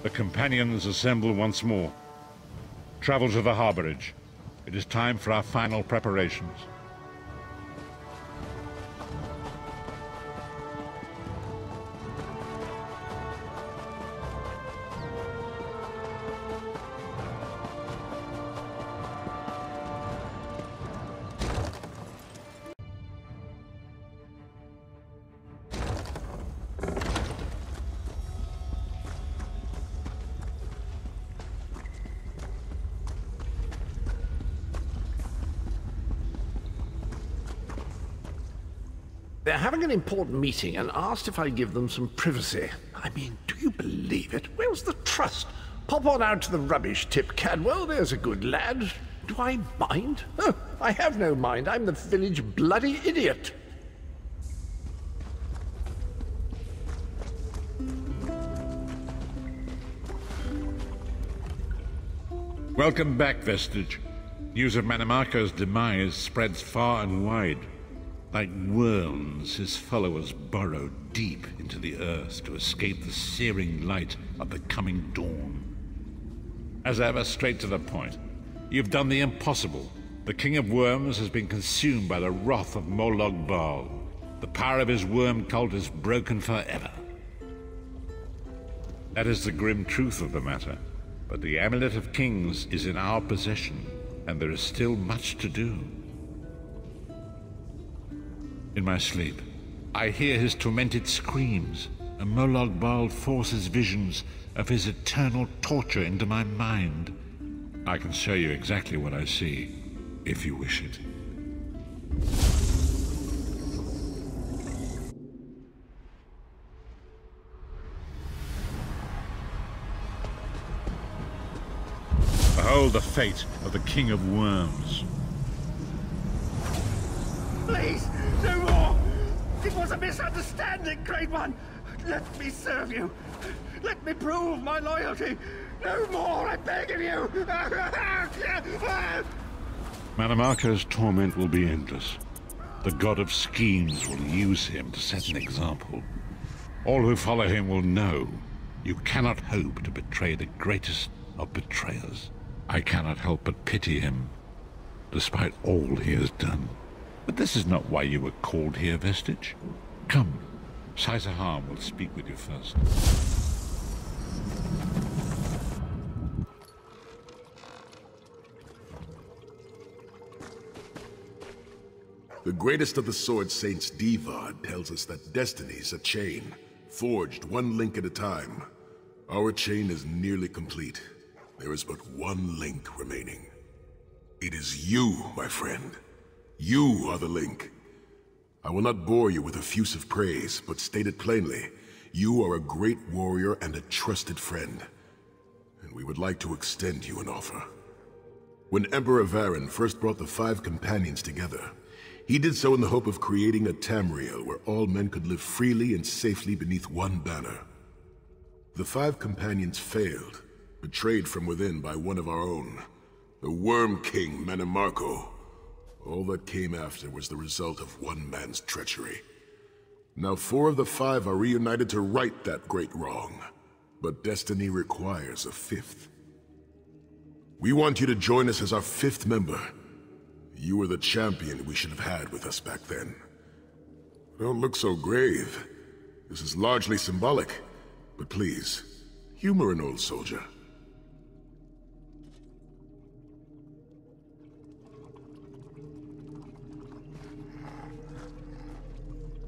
The companions assemble once more. Travel to the harborage. It is time for our final preparations. They're having an important meeting and asked if I'd give them some privacy. I mean, do you believe it? Where's the trust? Pop on out to the rubbish tip, Cadwell. There's a good lad. Do I mind? Oh, I have no mind. I'm the village bloody idiot. Welcome back, Vestige. News of Manimarco's demise spreads far and wide. Like worms, his followers burrow deep into the earth to escape the searing light of the coming dawn. As ever, straight to the point. You've done the impossible. The King of Worms has been consumed by the wrath of Molog Bal. The power of his worm cult is broken forever. That is the grim truth of the matter. But the Amulet of Kings is in our possession, and there is still much to do. In my sleep, I hear his tormented screams, and Molog Bal forces visions of his eternal torture into my mind. I can show you exactly what I see, if you wish it. Behold the fate of the King of Worms. Please, no more! It was a misunderstanding, Great One! Let me serve you! Let me prove my loyalty! No more, I beg of you! Manimarco's torment will be endless. The god of schemes will use him to set an example. All who follow him will know you cannot hope to betray the greatest of betrayers. I cannot help but pity him, despite all he has done. But this is not why you were called here, Vestige. Come, Saisahan will speak with you first. The greatest of the Sword Saints, Divad, tells us that destiny's a chain, forged one link at a time. Our chain is nearly complete. There is but one link remaining. It is you, my friend. You are the link. I will not bore you with effusive praise, but state it plainly. You are a great warrior and a trusted friend, and we would like to extend you an offer. When Emperor Varen first brought the 5 companions together, he did so in the hope of creating a Tamriel where all men could live freely and safely beneath one banner. The 5 companions failed, betrayed from within by one of our own, the Worm King Manimarco. All that came after was the result of one man's treachery. Now 4 of the 5 are reunited to right that great wrong, but destiny requires a 5th. We want you to join us as our 5th member. You were the champion we should have had with us back then. Don't look so grave. This is largely symbolic, but please, humor an old soldier.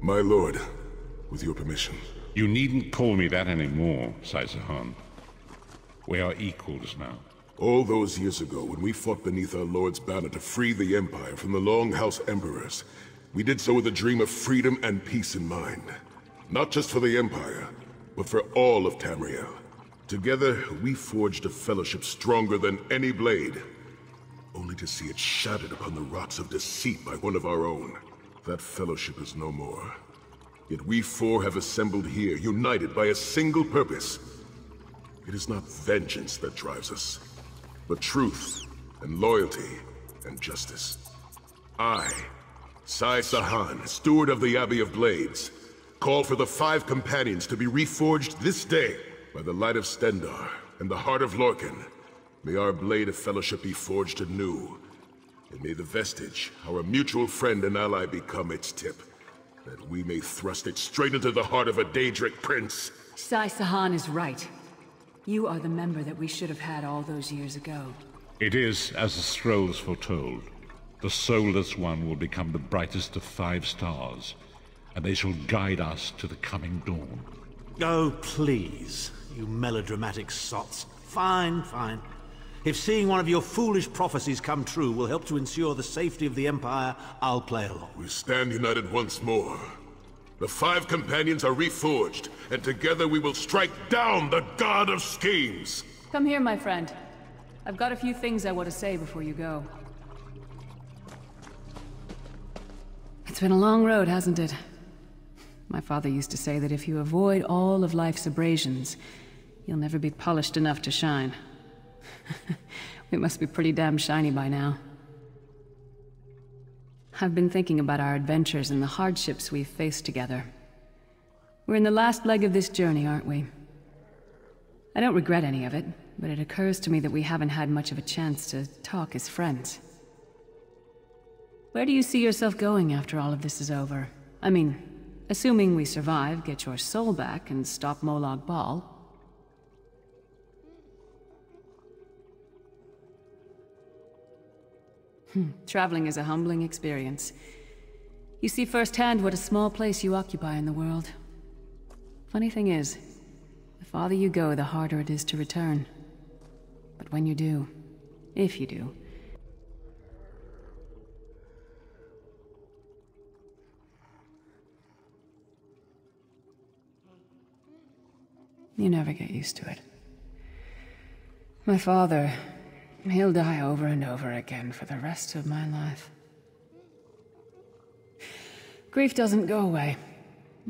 My lord, with your permission. You needn't call me that anymore, Saisahan. We are equals now. All those years ago, when we fought beneath our lord's banner to free the Empire from the Longhouse Emperors, we did so with a dream of freedom and peace in mind. Not just for the Empire, but for all of Tamriel. Together, we forged a fellowship stronger than any blade, only to see it shattered upon the rocks of deceit by one of our own. That fellowship is no more. Yet we 4 have assembled here, united by a single purpose. It is not vengeance that drives us, but truth and loyalty and justice. I, Saisahan, steward of the Abbey of Blades, call for the 5 companions to be reforged this day By the light of Stendar and the heart of Lorcan, may our blade of fellowship be forged anew. And may the vestige, our mutual friend and ally, become its tip, that we may thrust it straight into the heart of a Daedric prince. Sai Sahan is right. You are the member that we should have had all those years ago. It is as the scrolls foretold. The soulless one will become the brightest of 5 stars, and they shall guide us to the coming dawn. Oh, please, you melodramatic sots. Fine, fine. If seeing one of your foolish prophecies come true will help to ensure the safety of the Empire, I'll play along. We stand united once more. The 5 companions are reforged, and together we will strike down the God of Schemes! Come here, my friend. I've got a few things I want to say before you go. It's been a long road, hasn't it? My father used to say that if you avoid all of life's abrasions, you'll never be polished enough to shine. We must be pretty damn shiny by now. I've been thinking about our adventures and the hardships we've faced together. We're in the last leg of this journey, aren't we? I don't regret any of it, but it occurs to me that we haven't had much of a chance to talk as friends. Where do you see yourself going after all of this is over? I mean, assuming we survive, get your soul back, and stop Molag Bal. Traveling is a humbling experience. You see firsthand what a small place you occupy in the world. Funny thing is, the farther you go, the harder it is to return. But when you do, if you do, you never get used to it. My father, he'll die over and over again for the rest of my life. Grief doesn't go away.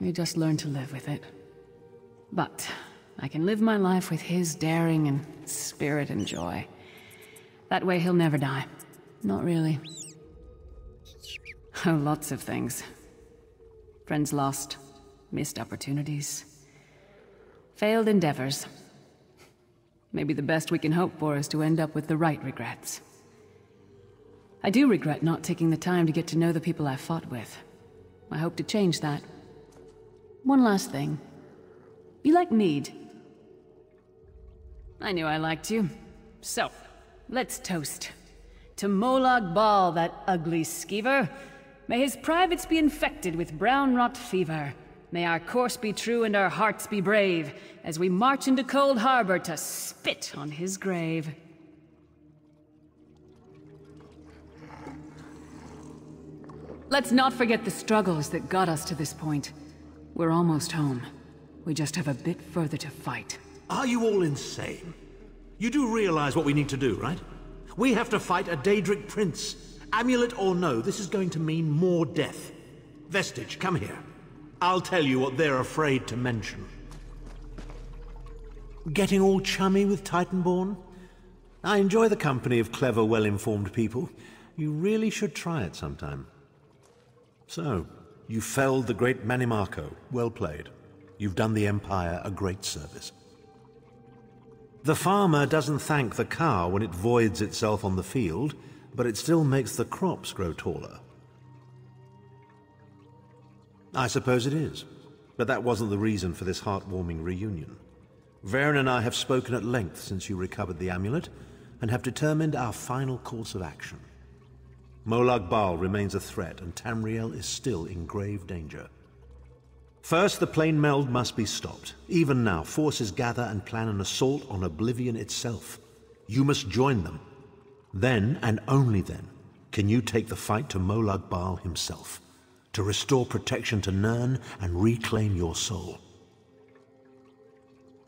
You just learn to live with it. But I can live my life with his daring and spirit and joy. That way he'll never die. Not really. Oh, lots of things. Friends lost, missed opportunities, failed endeavors. Maybe the best we can hope for is to end up with the right regrets. I do regret not taking the time to get to know the people I fought with. I hope to change that. One last thing. You like mead? I knew I liked you. So, let's toast. To Molag Bal, that ugly skeever. May his privates be infected with brown rot fever. May our course be true and our hearts be brave, as we march into Cold Harbor to spit on his grave. Let's not forget the struggles that got us to this point. We're almost home. We just have a bit further to fight. Are you all insane? You do realize what we need to do, right? We have to fight a Daedric prince. Amulet or no, this is going to mean more death. Vestige, come here. I'll tell you what they're afraid to mention. Getting all chummy with Titanborn? I enjoy the company of clever, well-informed people. You really should try it sometime. So, you felled the great Manimarco. Well played. You've done the Empire a great service. The farmer doesn't thank the cow when it voids itself on the field, but it still makes the crops grow taller. I suppose it is, but that wasn't the reason for this heartwarming reunion. Varen and I have spoken at length since you recovered the amulet, and have determined our final course of action. Molag Bal remains a threat, and Tamriel is still in grave danger. First, the plane meld must be stopped. Even now, forces gather and plan an assault on Oblivion itself. You must join them. Then, and only then, can you take the fight to Molag Bal himself, to restore protection to Nirn and reclaim your soul.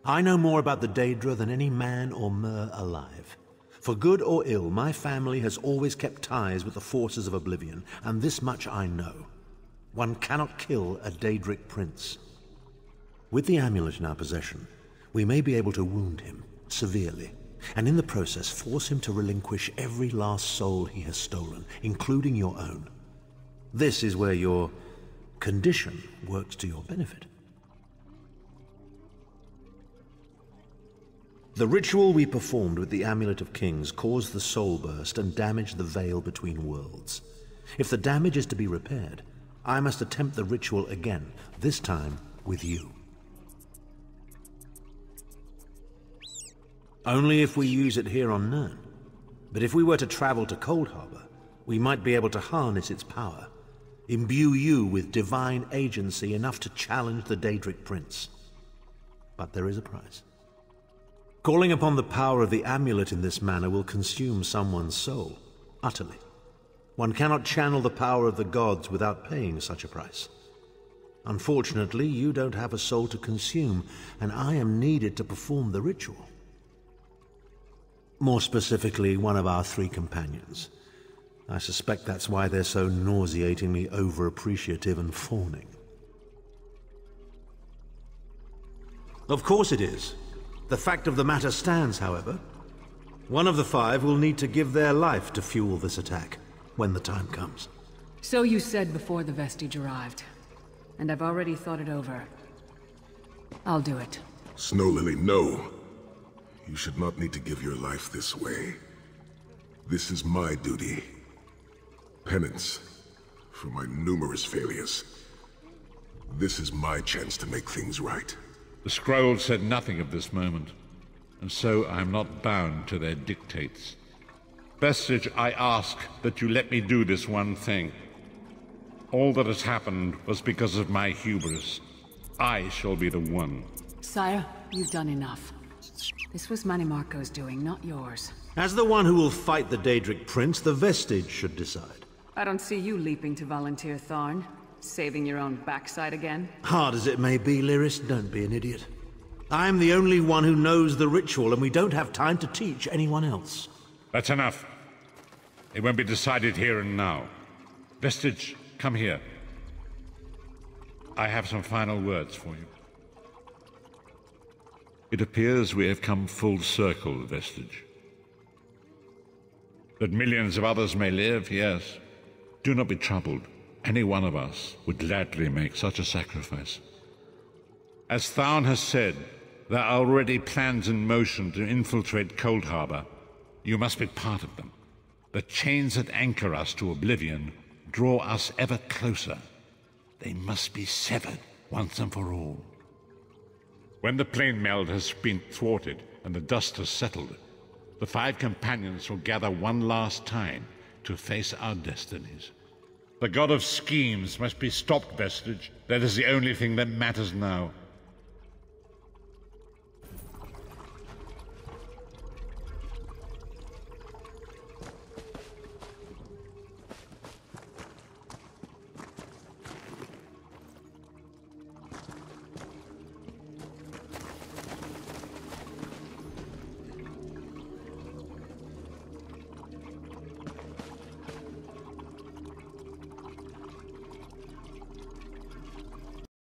I know more about the Daedra than any man or mer alive. For good or ill, my family has always kept ties with the forces of Oblivion, and this much I know. One cannot kill a Daedric prince. With the amulet in our possession, we may be able to wound him severely, and in the process force him to relinquish every last soul he has stolen, including your own. This is where your condition works to your benefit. The ritual we performed with the Amulet of Kings caused the soul burst and damaged the veil between worlds. If the damage is to be repaired, I must attempt the ritual again, this time with you. Only if we use it here on Nirn. But if we were to travel to Cold Harbor, we might be able to harness its power, imbue you with divine agency enough to challenge the Daedric Prince. But there is a price. Calling upon the power of the amulet in this manner will consume someone's soul, utterly. One cannot channel the power of the gods without paying such a price. Unfortunately, you don't have a soul to consume, and I am needed to perform the ritual. More specifically, one of our 3 companions. I suspect that's why they're so nauseatingly over-appreciative and fawning. Of course it is. The fact of the matter stands, however. One of the 5 will need to give their life to fuel this attack, when the time comes. So you said before the vestige arrived, and I've already thought it over. I'll do it. Snow Lily, no. You should not need to give your life this way. This is my duty. Penance for my numerous failures. This is my chance to make things right. The scroll said nothing of this moment, and so I am not bound to their dictates. Vestige, I ask that you let me do this one thing. All that has happened was because of my hubris. I shall be the one. Sire, you've done enough. This was Manimarco's doing, not yours. As the one who will fight the Daedric Prince, the Vestige should decide. I don't see you leaping to volunteer, Tharn. Saving your own backside again? Hard as it may be, Lyris, don't be an idiot. I'm the only one who knows the ritual, and we don't have time to teach anyone else. That's enough. It won't be decided here and now. Vestige, come here. I have some final words for you. It appears we have come full circle, Vestige. That millions of others may live, yes. Do not be troubled. Any one of us would gladly make such a sacrifice. As Tharn has said, there are already plans in motion to infiltrate Cold Harbor. You must be part of them. The chains that anchor us to oblivion draw us ever closer. They must be severed once and for all. When the plane meld has been thwarted and the dust has settled, the 5 companions will gather one last time to face our destinies. The god of schemes must be stopped, Vestige. That is the only thing that matters now.